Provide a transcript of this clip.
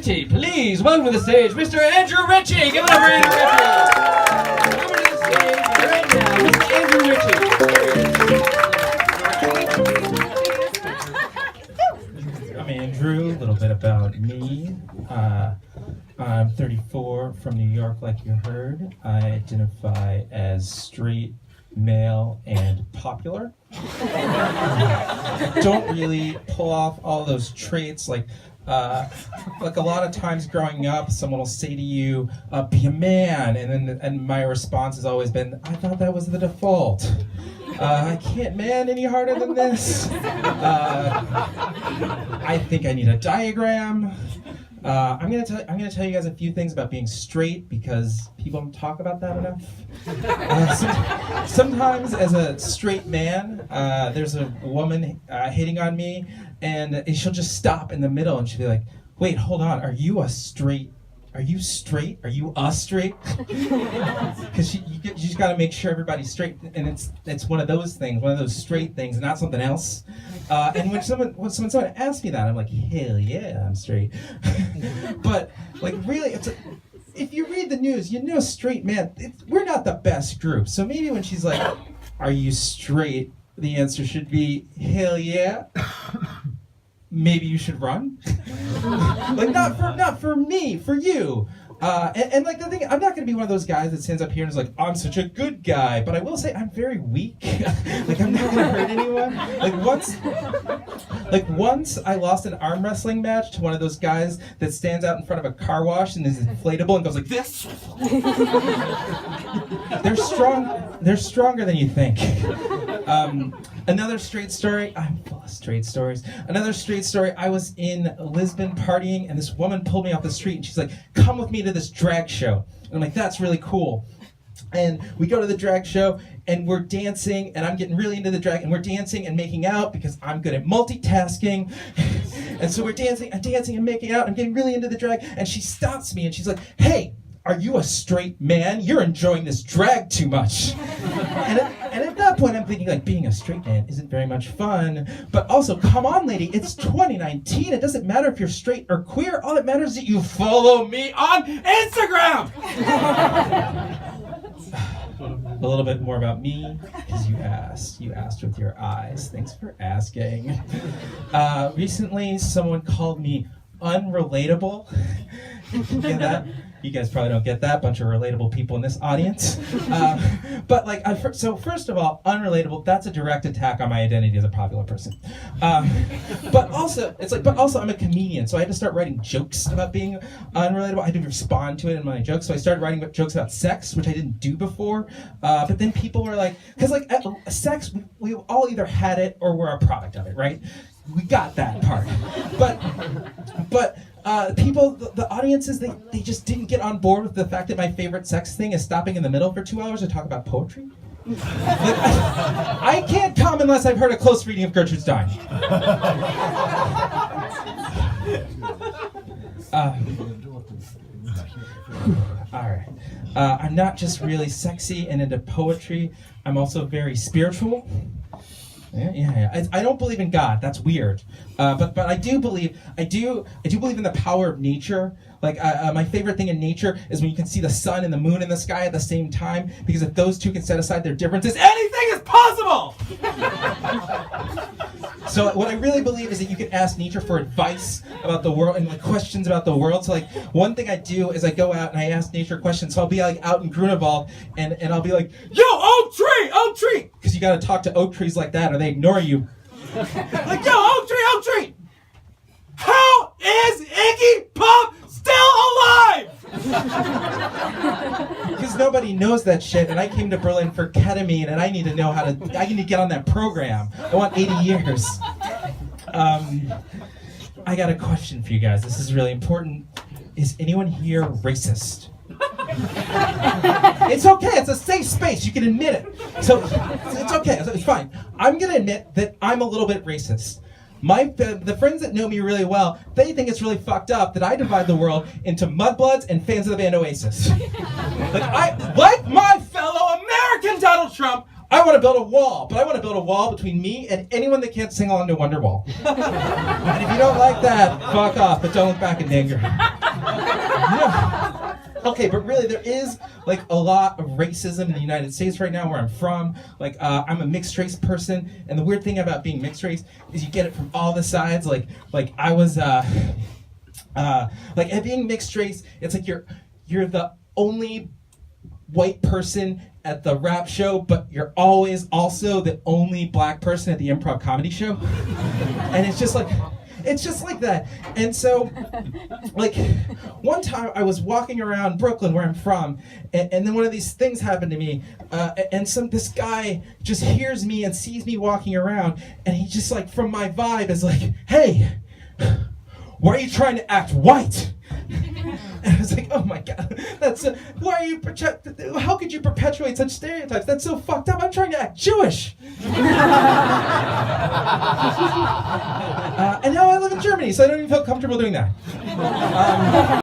Ritchie. Please welcome to the stage, Mr. Andrew Ritchie. Give it up for Andrew Ritchie. Coming to the stage right now, Mr. Andrew Ritchie. I'm Andrew. A little bit about me. I'm 34, from New York, like you heard. I identify as straight, male, and popular. Don't really pull off all those traits like a lot of times growing up, someone will say to you, be a man, and my response has always been, I thought that was the default. I can't man any harder than this. I think I need a diagram. I'm gonna tell you guys a few things about being straight because people don't talk about that enough. Sometimes as a straight man, there's a woman hitting on me, and she'll just stop in the middle and she'll be like, wait, hold on, are you straight? Are you straight? Because you just got to make sure everybody's straight, and it's one of those things, one of those straight things, not something else. And when someone asks me that, I'm like, hell yeah, I'm straight. But like really, if you read the news, you know, straight man, we're not the best group. So maybe when she's like, are you straight? The answer should be, hell yeah. Maybe you should run. Like not for me, for you. And like the thing, I'm not gonna be one of those guys that stands up here and is like, I'm such a good guy, but I will say I'm very weak. Like I'm not gonna hurt anyone. Like once I lost an arm wrestling match to one of those guys that stands out in front of a car wash and is inflatable and goes like this. They're stronger than you think. Another straight story. I'm full of straight stories. Another straight story. I was in Lisbon partying, and this woman pulled me off the street, and she's like, "Come with me to this drag show." And I'm like, "That's really cool." And we go to the drag show, and we're dancing, and I'm getting really into the drag, and we're dancing and making out because I'm good at multitasking. And so we're dancing and making out. I'm getting really into the drag, and she stops me, and she's like, "Hey, are you a straight man? You're enjoying this drag too much." And at that point, I'm thinking, like, being a straight man isn't very much fun. But also, come on, lady, it's 2019. It doesn't matter if you're straight or queer. All that matters is that you follow me on Instagram. A little bit more about me, because you asked with your eyes. Thanks for asking. Recently, someone called me unrelatable. You get that? You guys probably don't get that, bunch of relatable people in this audience. But like, so first of all, unrelatable, that's a direct attack on my identity as a popular person. But also I'm a comedian, so I had to start writing jokes about being unrelatable. I had to respond to it in my jokes, so I started writing jokes about sex, which I didn't do before. But then people were like, because like sex, we all either had it or we're a product of it, right? We got that part. But people, the audiences, they just didn't get on board with the fact that my favorite sex thing is stopping in the middle for 2 hours to talk about poetry. Like, I can't come unless I've heard a close reading of Gertrude Stein. All right. I'm not just really sexy and into poetry. I'm also very spiritual. Yeah. I don't believe in God. That's weird. But I do believe in the power of nature. Like my favorite thing in nature is when you can see the sun and the moon in the sky at the same time. Because if those two can set aside their differences, anything is possible. So what I really believe is that you can ask nature for advice about the world and like questions about the world. So like one thing I do is I go out and I ask nature questions. So I'll be like out in Grunewald and I'll be like, yo, oak tree! Because you got to talk to oak trees like that or they ignore you. Like, yo, oak tree! How is Iggy Pop still alive? Because nobody knows that shit, and I came to Berlin for ketamine, and I need to know I need to get on that program. I want 80 years. I got a question for you guys. This is really important. Is anyone here racist? It's okay, it's a safe space, you can admit it. So, it's okay, it's fine. I'm gonna admit that I'm a little bit racist. The friends that know me really well, they think it's really fucked up that I divide the world into mudbloods and fans of the band Oasis. Like my fellow American Donald Trump, I want to build a wall, but I want to build a wall between me and anyone that can't sing along to Wonderwall. And if you don't like that, fuck off, but don't look back in anger. Yeah. Okay, but really, there is like a lot of racism in the United States right now, where I'm from. Like, I'm a mixed race person, and the weird thing about being mixed race is you get it from all the sides. Like I was, like, at being mixed race, it's like you're the only white person at the rap show, but you're always also the only black person at the improv comedy show. And it's just like that. And so, like, one time I was walking around Brooklyn, where I'm from, and then one of these things happened to me, and this guy just hears me and sees me walking around, and he just, like, from my vibe is like, hey, why are you trying to act white? And I was like, oh my God, that's why are you how could you perpetuate such stereotypes? That's so fucked up. I'm trying to act Jewish. And now I live in Germany, so I don't even feel comfortable doing that.